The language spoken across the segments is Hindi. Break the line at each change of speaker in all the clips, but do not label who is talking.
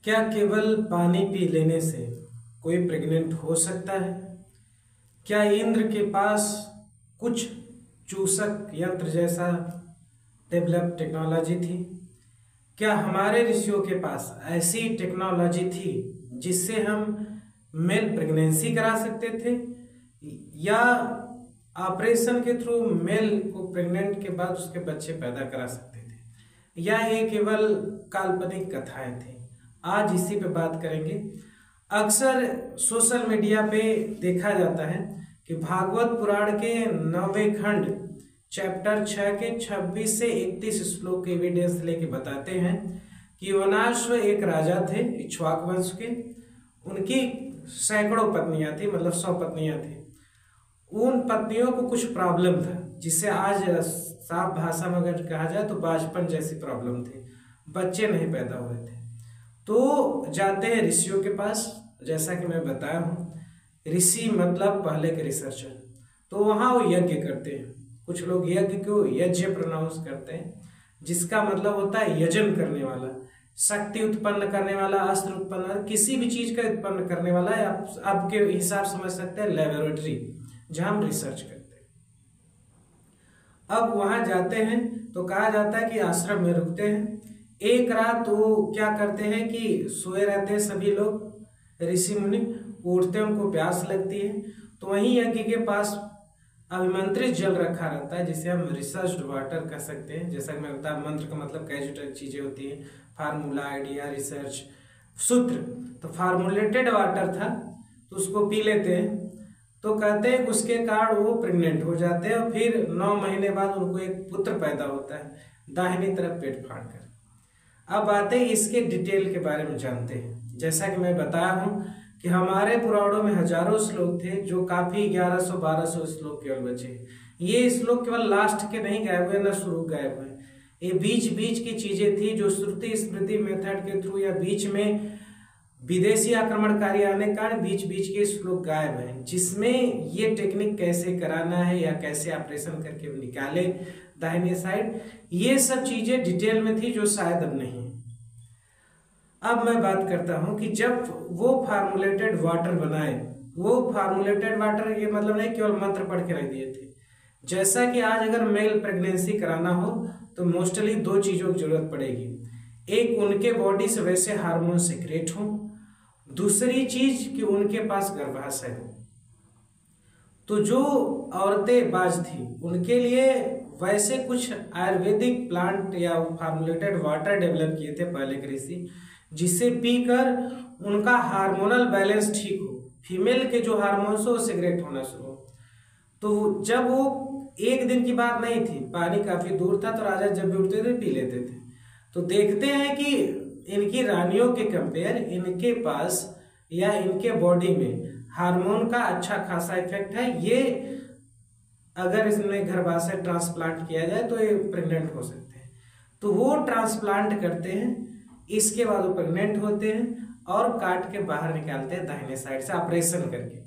क्या केवल पानी पी लेने से कोई प्रेग्नेंट हो सकता है? क्या इंद्र के पास कुछ चूसक यंत्र जैसा डेवलप टेक्नोलॉजी थी? क्या हमारे ऋषियों के पास ऐसी टेक्नोलॉजी थी जिससे हम मेल प्रेगनेंसी करा सकते थे, या ऑपरेशन के थ्रू मेल को प्रेग्नेंट के बाद उसके बच्चे पैदा करा सकते थे, या ये केवल काल्पनिक कथाएं थी? आज इसी पे बात करेंगे। अक्सर सोशल मीडिया पे देखा जाता है कि भागवत पुराण के 9वें खंड चैप्टर 6 के 26 से 31 श्लोक के एविडेंस लेके बताते हैं कि योनाश्व एक राजा थे इक्ष्वाक वंश के। उनकी सैकड़ों पत्नियां थी, मतलब 100 पत्नियां थी। उन पत्नियों को कुछ प्रॉब्लम था, जिसे आज साफ भाषा में अगर कहा जाए तो बाजपन जैसी प्रॉब्लम थी, बच्चे नहीं पैदा हो रहे थे। तो जाते हैं ऋषियों के पास। जैसा कि मैं बताया हूँ, ऋषि मतलब पहले के रिसर्चर। तो वहाँ वो यज्ञ करते हैं। कुछ लोग यज्ञ को यज्ञ प्रोनाउंस करते हैं, जिसका मतलब होता है यजन करने वाला, शक्ति उत्पन्न करने वाला, अस्त्र उत्पन्न, किसी भी चीज का उत्पन्न करने वाला है। आप आपके हिसाब समझ सकते हैं लेबोरेटरी, जहां हम रिसर्च करते हैं। अब वहां जाते हैं तो कहा जाता है कि आश्रम में रुकते हैं। एक रात वो क्या करते हैं कि सोए रहते हैं सभी लोग, ऋषि मुनि उठते हैं, उनको प्यास लगती है। तो वहीं यज्ञ के पास अभिमंत्रित जल रखा रहता है, जिसे हम रिसर्च वाटर कह सकते हैं। जैसा कि मैं बताया, मंत्र का मतलब कैजुअल चीजें होती हैं, फार्मूला, आइडिया, रिसर्च, सूत्र। तो फार्मूलेटेड वाटर था, तो उसको पी लेते हैं। तो कहते हैं उसके कारण वो प्रेग्नेंट हो जाते हैं, और फिर 9 महीने बाद उनको एक पुत्र पैदा होता है, दाहिनी तरफ पेट फाड़कर। अब आते हैं इसके डिटेल के बारे में जानते हैं। जैसा कि मैं बताया हूं कि हमारे पुराणों में हजारों श्लोक थे, जो काफी 1100-1200 श्लोक केवल बचे। ये श्लोक केवल लास्ट के नहीं गायब हुए, न शुरू गायब हुए। ये बीच बीच की चीजें थी जो श्रुति स्मृति मेथड के थ्रू, या बीच में विदेशी आक्रमणकारी आने के कारण बीच बीच के श्लोक गायब हैं, जिसमें ये टेक्निक कैसे कराना है या कैसे ऑपरेशन करके निकाले दाहिने साइड, ये सब चीजें डिटेल में थी, जो शायद अब नहीं। अब मैं बात करता हूं कि जब वो फार्मूलेटेड वाटर बनाए, वो फार्मूलेटेड वाटर ये मतलब नहीं केवल मंत्र पढ़ के रख दिए थे। जैसा कि आज अगर मेल प्रेगनेंसी कराना हो तो मोस्टली 2 चीजों की जरूरत पड़ेगी। एक, उनके बॉडी से वैसे हार्मोन सीक्रेट हो। दूसरी चीज कि उनके पास गर्भाशय हो। तो जो औरतें बाज थी, उनके लिए वैसे कुछ आयुर्वेदिक प्लांट या फार्मूलेटेड वाटर डेवलप किए थे पहले के ऋषि, जिसे पीकर उनका हार्मोनल बैलेंस ठीक हो, फीमेल के जो हार्मोन्स हो सीक्रेट होना शुरू हो। तो जब वो एक दिन की बात नहीं थी, पानी काफी दूर था, तो राजा जब भी उठते थे पी लेते थे। तो देखते हैं कि इनकी रानियों के कंपेयर इनके पास या इनके बॉडी में हार्मोन का अच्छा खासा इफेक्ट है। ये अगर इसमें गर्भाशय ट्रांसप्लांट किया जाए तो ये प्रेग्नेंट हो सकते हैं। तो वो ट्रांसप्लांट करते हैं, इसके बाद वो प्रेग्नेंट होते हैं और काट के बाहर निकालते हैं दाहिने साइड से ऑपरेशन करके।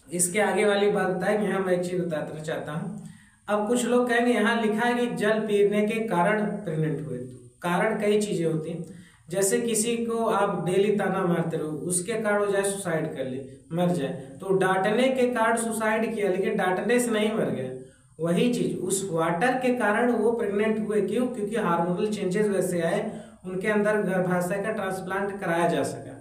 इसके आगे वाली बात बताएं, यहाँ मैं एक चीज बताना चाहता हूँ। अब कुछ लोग कहेंगे यहाँ लिखा है कि जल पीने के कारण प्रेग्नेंट हुए। तो कारण कई चीजें होती हैं, जैसे किसी को आप डेली ताना मारते रहो, उसके कारण हो जाए सुसाइड कर ले, मर जाए। तो डांटने के कारण सुसाइड किया, लेकिन डांटने से नहीं मर गया। वही चीज उस वाटर के कारण वो प्रेग्नेंट हुए। क्यों? क्योंकि हार्मोनल चेंजेस वैसे आए, उनके अंदर गर्भाशय का ट्रांसप्लांट कराया जा सका।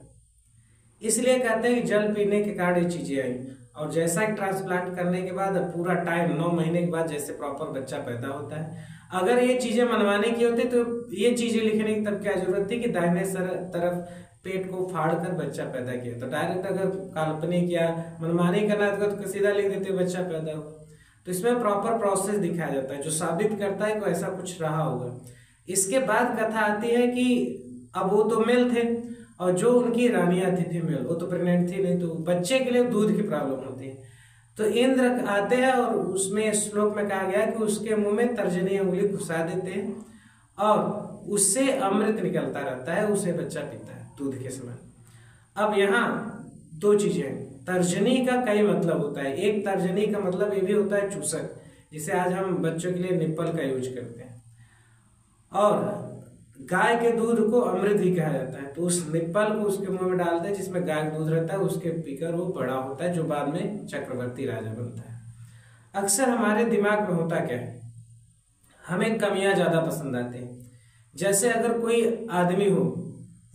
इसलिए कहते हैं कि जल पीने के कारण ये चीजें आई। और जैसा कि ट्रांसप्लांट करने के बाद पूरा टाइम 9 महीने के बाद जैसे प्रॉपर बच्चा पैदा होता है। अगर ये चीजें मनवाने की होती तो ये चीजें लिखने की तब क्या जरूरत थी कि दाहिने तरफ पेट को फाड़ कर बच्चा पैदा किया। तो डायरेक्ट अगर काल्पनिक या मनमानी करना था तो सीधा लिख देते बच्चा पैदा हो। तो इसमें प्रॉपर प्रोसेस दिखाया जाता है, जो साबित करता है कि ऐसा कुछ रहा होगा। इसके बाद कथा आती है कि अब वो तो मेल थे, और जो उनकी रानियां थी फीमेल, वो तो प्रेग्नेंट थी नहीं, तो बच्चे के लिए दूध की प्रॉब्लम होती है। तो इंद्र आते हैं, और उसमें श्लोक में कहा गया कि उसके मुंह में तर्जनी उंगली घुसा देते हैं, और उससे अमृत निकलता रहता है, उसे बच्चा पीता है दूध के समय। अब यहाँ 2 चीजें हैं। तर्जनी का कई मतलब होता है। एक, तर्जनी का मतलब ये भी होता है चूसक, जिसे आज हम बच्चों के लिए निप्पल का यूज करते हैं। और गाय के दूध को अमृत भी कहा जाता है। तो उस निप्पल को उसके मुंह में डालते हैं जिसमें गाय का दूध रहता है, उसके पीकर वो बड़ा होता है, जो बाद में चक्रवर्ती राजा बनता है। अक्सर हमारे दिमाग में होता क्या है, हमें कमियां ज्यादा पसंद आती हैं। जैसे अगर कोई आदमी हो,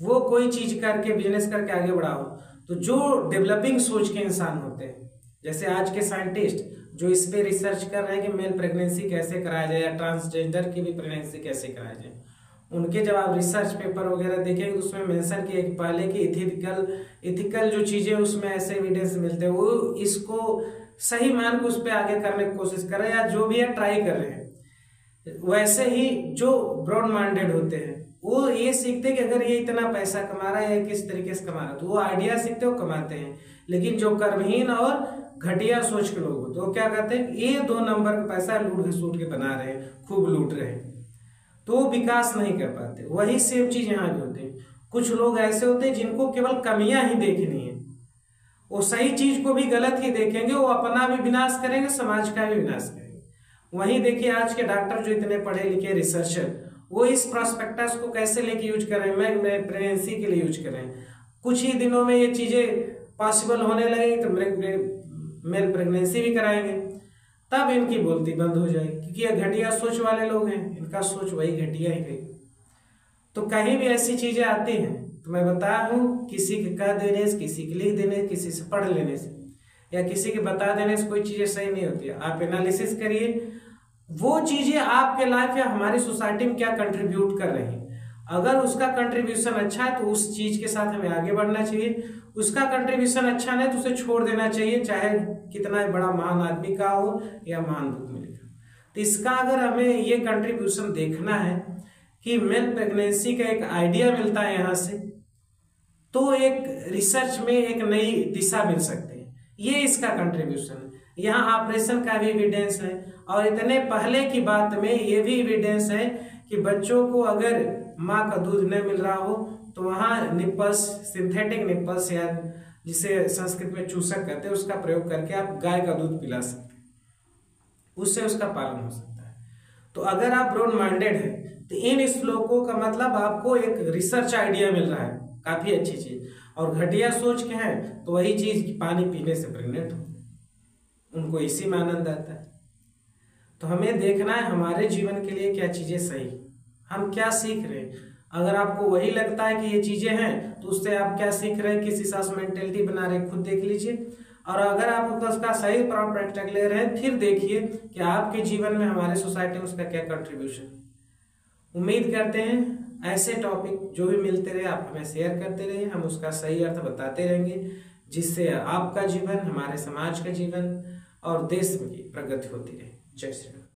वो कोई चीज करके बिजनेस करके आगे बढ़ा हो, तो जो डेवलपिंग सोच के इंसान होते हैं, जैसे आज के साइंटिस्ट जो इस पे रिसर्च कर रहे हैं कि मेल प्रेगनेंसी कैसे कराया जाए या ट्रांसजेंडर की भी प्रेगनेंसी कैसे कराया जाए, उनके जब आप रिसर्च पेपर वगैरह देखेंगे तो उसमें मेंशन किया कि पहले की इथिकल जो चीजें उसमें ऐसे एविडेंस मिलते हैं, वो इसको सही मान के उस पर आगे करने की कोशिश कर रहे हैं, या जो भी है ट्राई कर रहे हैं। वैसे ही जो ब्रॉड माइंडेड होते हैं वो ये सीखते हैं कि अगर ये इतना पैसा कमा रहा है या किस तरीके से कमा रहा है, तो वो आइडिया सीखते हो कमाते हैं। लेकिन जो कर्महीन और घटिया सोच के लोग होते हैं वो क्या करते हैं, ये 2 नंबर का पैसा लूट घसूट के बना रहे हैं, खूब लूट रहे हैं, तो वो विकास नहीं कर पाते। वही सेम चीज यहाँ भी होती है। कुछ लोग ऐसे होते हैं जिनको केवल कमियां ही देखनी है, वो सही चीज को भी गलत ही देखेंगे, वो अपना भी विनाश करेंगे, समाज का भी विनाश करेंगे। वहीं देखिए आज के डॉक्टर जो इतने पढ़े लिखे रिसर्चर, वो इस प्रोस्पेक्टस को कैसे लेके यूज कर रहे हैं, मैं प्रेगनेंसी के लिए यूज कर रहे हैं। कुछ ही दिनों में ये चीजें पॉसिबल होने लगेगी तो मेल प्रेगनेंसी भी कराएंगे, तब इनकी बोलती बंद हो जाएगी, क्योंकि ये घटिया सोच वाले लोग हैं, इनका सोच वही घटिया ही गई। तो कहीं भी ऐसी चीजें आती हैं तो मैं बता हूं, किसी के कह देने से, किसी के लिख देने, किसी से पढ़ लेने से या किसी के बता देने से कोई चीजें सही नहीं होती है। आप एनालिसिस करिए वो चीजें आपके लाइफ या हमारी सोसाइटी में क्या कंट्रीब्यूट कर रही हैं। अगर उसका कंट्रीब्यूशन अच्छा है तो उस चीज के साथ हमें आगे बढ़ना चाहिए, उसका कंट्रीब्यूशन अच्छा नहीं तो उसे छोड़ देना चाहिए, चाहे कितना बड़ा महान आदमी का हो या महान बुक में लिखा। तो इसका अगर हमें ये कंट्रीब्यूशन देखना है कि मेल प्रेगनेंसी का एक आइडिया मिलता है यहाँ से, तो एक रिसर्च में एक नई दिशा मिल सकती है, ये इसका कंट्रीब्यूशन है। यहाँ ऑपरेशन का भी एविडेंस है, और इतने पहले की बात में ये भी एविडेंस है कि बच्चों को अगर माँ का दूध न मिल रहा हो तो वहाँ निप्पल्स, सिंथेटिक निप्पल्स या जिसे संस्कृत में चूसक कहते हैं, उसका प्रयोग करके आप गाय का दूध पिला सकते हैं, उससे उसका पालन हो सकता है। तो अगर आप ब्रॉड माइंडेड है तो इन श्लोकों का मतलब आपको एक रिसर्च आइडिया मिल रहा है, काफी अच्छी चीज। और घटिया सोच के हैं तो वही चीज पानी पीने से प्रेग्नेंट हो, उनको इसी में आनंद आता है। तो हमें देखना है हमारे जीवन के लिए क्या चीजें सही, हम क्या सीख रहे हैं। अगर आपको वही लगता है कि ये चीजें हैं तो उससे आप क्या सीख रहे हैं, किस हिसाब से मेंटेलिटी बना रहे हैं, खुद देख लीजिए। और अगर आप उसका सही प्रॉपर्टी ले रहे हैं, फिर देखिए कि आपके जीवन में, हमारे सोसाइटी में उसका क्या कंट्रीब्यूशन। उम्मीद करते हैं ऐसे टॉपिक जो भी मिलते रहे आप हमें शेयर करते रहिए, हम उसका सही अर्थ बताते रहेंगे, जिससे आपका जीवन, हमारे समाज का जीवन और देश की प्रगति होती रहे। जय श्री राम।